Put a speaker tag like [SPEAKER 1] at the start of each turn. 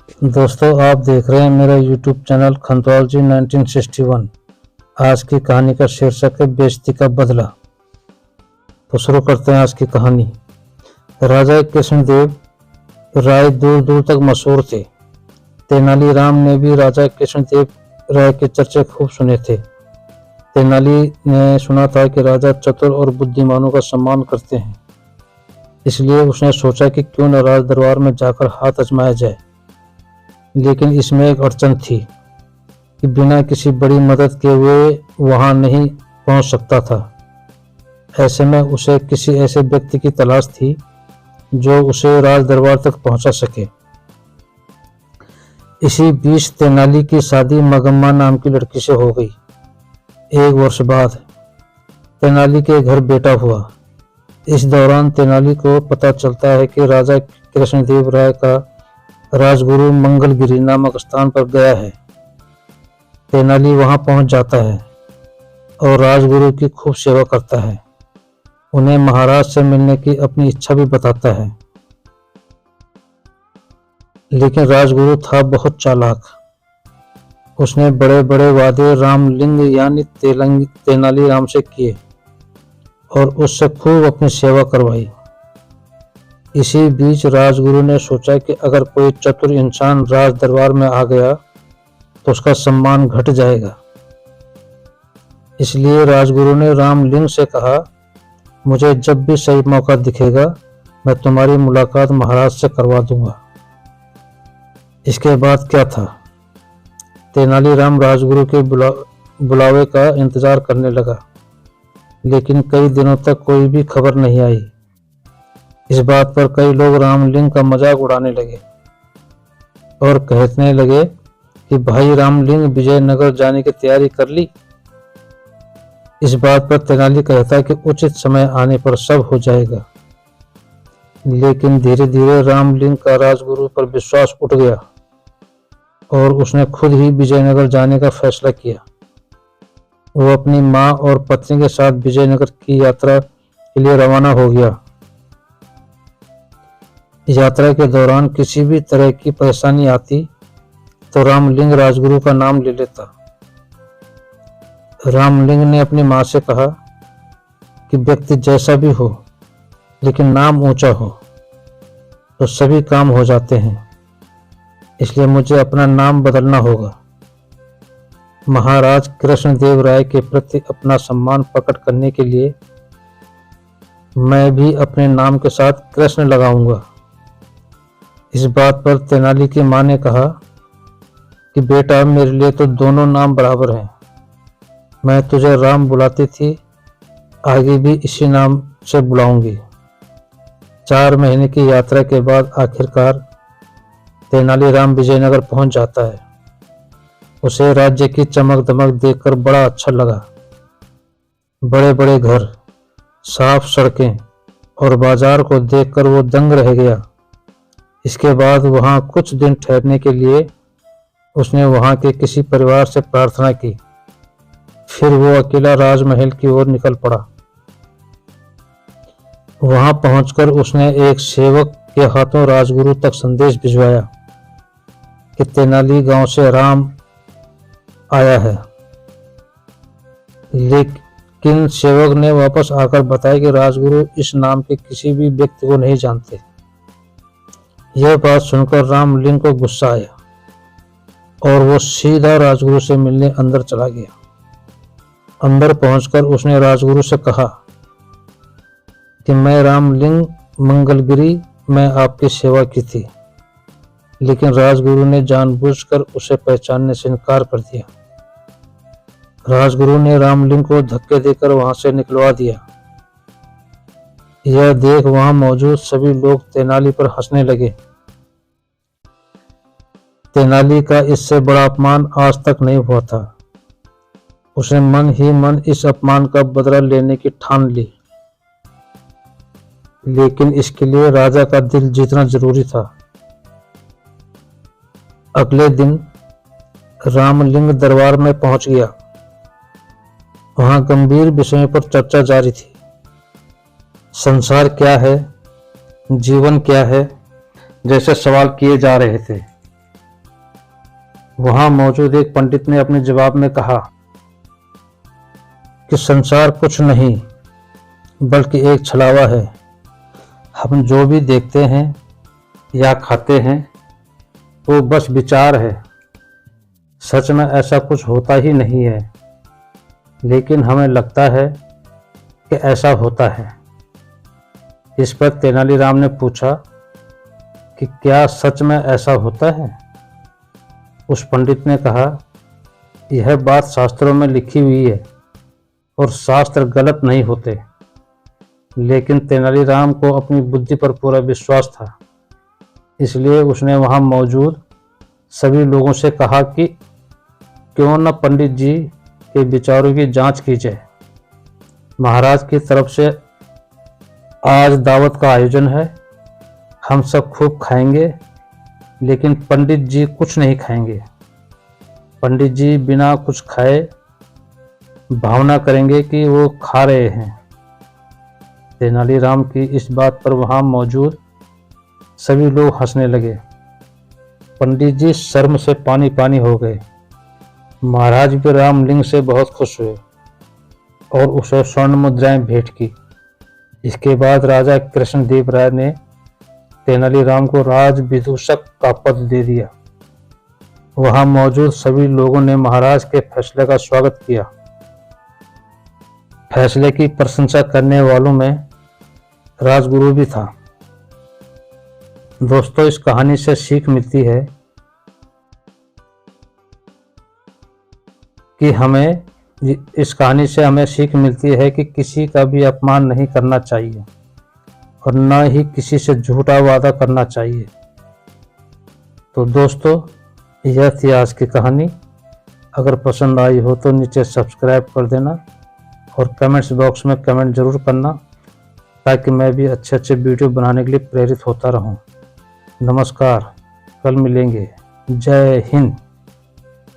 [SPEAKER 1] दोस्तों, आप देख रहे हैं मेरा YouTube चैनल खंतौलजी 1961। आज की कहानी का शीर्षक है बेइज्जती का बदला। तो शुरू करते हैं आज की कहानी। राजा कृष्णदेव राय दूर दूर तक मशहूर थे। तेनालीराम ने भी राजा कृष्णदेव राय के चर्चे खूब सुने थे। तेनाली ने सुना था कि राजा चतुर और बुद्धिमानों का सम्मान करते हैं, इसलिए उसने सोचा कि क्यों न राज दरबार में जाकर हाथ आजमाया जाए। लेकिन इसमें एक अड़चन थी कि बिना किसी बड़ी मदद के वे वहां नहीं पहुंच सकता था। ऐसे में उसे किसी ऐसे व्यक्ति की तलाश थी जो उसे राज दरबार तक पहुंचा सके। इसी बीच तेनाली की शादी मगम्मा नाम की लड़की से हो गई। 1 वर्ष बाद तेनाली के घर बेटा हुआ। इस दौरान तेनाली को पता चलता है कि राजा कृष्णदेव राय का राजगुरु मंगलगिरी नामक स्थान पर गया है। तेनाली वहां पहुंच जाता है और राजगुरु की खूब सेवा करता है। उन्हें महाराज से मिलने की अपनी इच्छा भी बताता है। लेकिन राजगुरु था बहुत चालाक। उसने बड़े बड़े वादे रामलिंग यानी तेनालीराम से किए और उससे खूब अपनी सेवा करवाई। इसी बीच राजगुरु ने सोचा कि अगर कोई चतुर इंसान राज दरबार में आ गया तो उसका सम्मान घट जाएगा। इसलिए राजगुरु ने रामलिंग से कहा, मुझे जब भी सही मौका दिखेगा मैं तुम्हारी मुलाकात महाराज से करवा दूंगा। इसके बाद क्या था? तेनालीराम राजगुरु के बुलावे का इंतजार करने लगा, लेकिन कई दिनों तक कोई भी खबर नहीं आई। इस बात पर कई लोग रामलिंग का मजाक उड़ाने लगे और कहने लगे कि भाई रामलिंग विजयनगर जाने की तैयारी कर ली। इस बात पर तेनाली कहता कि उचित समय आने पर सब हो जाएगा। लेकिन धीरे धीरे रामलिंग का राजगुरु पर विश्वास उठ गया और उसने खुद ही विजयनगर जाने का फैसला किया। वो अपनी माँ और पत्नी के साथ विजयनगर की यात्रा के लिए रवाना हो गया। यात्रा के दौरान किसी भी तरह की परेशानी आती तो रामलिंग राजगुरु का नाम ले लेता। रामलिंग ने अपनी माँ से कहा कि व्यक्ति जैसा भी हो लेकिन नाम ऊंचा हो तो सभी काम हो जाते हैं, इसलिए मुझे अपना नाम बदलना होगा। महाराज कृष्णदेव राय के प्रति अपना सम्मान प्रकट करने के लिए मैं भी अपने नाम के साथ कृष्ण लगाऊंगा। इस बात पर तेनाली की मां ने कहा कि बेटा, मेरे लिए तो दोनों नाम बराबर हैं। मैं तुझे राम बुलाती थी, आगे भी इसी नाम से बुलाऊंगी। 4 महीने की यात्रा के बाद आखिरकार तेनालीराम विजयनगर पहुंच जाता है। उसे राज्य की चमक दमक देखकर बड़ा अच्छा लगा। बड़े बड़े घर, साफ सड़कें और बाजार को देखकर वो दंग रह गया। इसके बाद वहां कुछ दिन ठहरने के लिए उसने वहां के किसी परिवार से प्रार्थना की। फिर वो अकेला राजमहल की ओर निकल पड़ा। वहां पहुंचकर उसने एक सेवक के हाथों राजगुरु तक संदेश भिजवाया कि तेनाली गांव से राम आया है। लेकिन सेवक ने वापस आकर बताया कि राजगुरु इस नाम के किसी भी व्यक्ति को नहीं जानते। यह बात सुनकर रामलिंग को गुस्सा आया और वो सीधा राजगुरु से मिलने अंदर चला गया। अंदर पहुंचकर उसने राजगुरु से कहा कि मैं रामलिंग मंगलगिरी में आपकी सेवा की थी। लेकिन राजगुरु ने जानबूझकर उसे पहचानने से इनकार कर दिया। राजगुरु ने रामलिंग को धक्के देकर वहां से निकलवा दिया। यह देख वहां मौजूद सभी लोग तेनाली पर हंसने लगे। तेनाली का इससे बड़ा अपमान आज तक नहीं हुआ था। उसने मन ही मन इस अपमान का बदला लेने की ठान ली, लेकिन इसके लिए राजा का दिल जीतना जरूरी था। अगले दिन रामलिंग दरबार में पहुंच गया। वहां गंभीर विषयों पर चर्चा जारी थी। संसार क्या है, जीवन क्या है, जैसे सवाल किए जा रहे थे। वहां मौजूद एक पंडित ने अपने जवाब में कहा कि संसार कुछ नहीं बल्कि एक छलावा है। हम जो भी देखते हैं या खाते हैं वो बस विचार है। सच में ऐसा कुछ होता ही नहीं है, लेकिन हमें लगता है कि ऐसा होता है। इस पर तेनालीराम ने पूछा कि क्या सच में ऐसा होता है? उस पंडित ने कहा, यह बात शास्त्रों में लिखी हुई है और शास्त्र गलत नहीं होते। लेकिन तेनालीराम को अपनी बुद्धि पर पूरा विश्वास था, इसलिए उसने वहां मौजूद सभी लोगों से कहा कि क्यों न पंडित जी के विचारों की जांच की जाए। महाराज की तरफ से आज दावत का आयोजन है। हम सब खूब खाएंगे, लेकिन पंडित जी कुछ नहीं खाएंगे। पंडित जी बिना कुछ खाए भावना करेंगे कि वो खा रहे हैं। तेनालीराम की इस बात पर वहां मौजूद सभी लोग हंसने लगे। पंडित जी शर्म से पानी पानी हो गए। महाराज भी रामलिंग से बहुत खुश हुए और उसे स्वर्ण मुद्राएं भेंट की। इसके बाद राजा कृष्णदेव राय ने तेनालीराम को राज विदूषक का पद दे दिया। वहां मौजूद सभी लोगों ने महाराज के फैसले का स्वागत किया। फैसले की प्रशंसा करने वालों में राजगुरु भी था। दोस्तों, इस कहानी से सीख मिलती है कि हमें सीख मिलती है कि किसी का भी अपमान नहीं करना चाहिए और न ही किसी से झूठा वादा करना चाहिए। तो दोस्तों, यह थी आज की कहानी। अगर पसंद आई हो तो नीचे सब्सक्राइब कर देना और कमेंट्स बॉक्स में कमेंट जरूर करना, ताकि मैं भी अच्छे अच्छे वीडियो बनाने के लिए प्रेरित होता रहूं। नमस्कार, कल मिलेंगे। जय हिंद।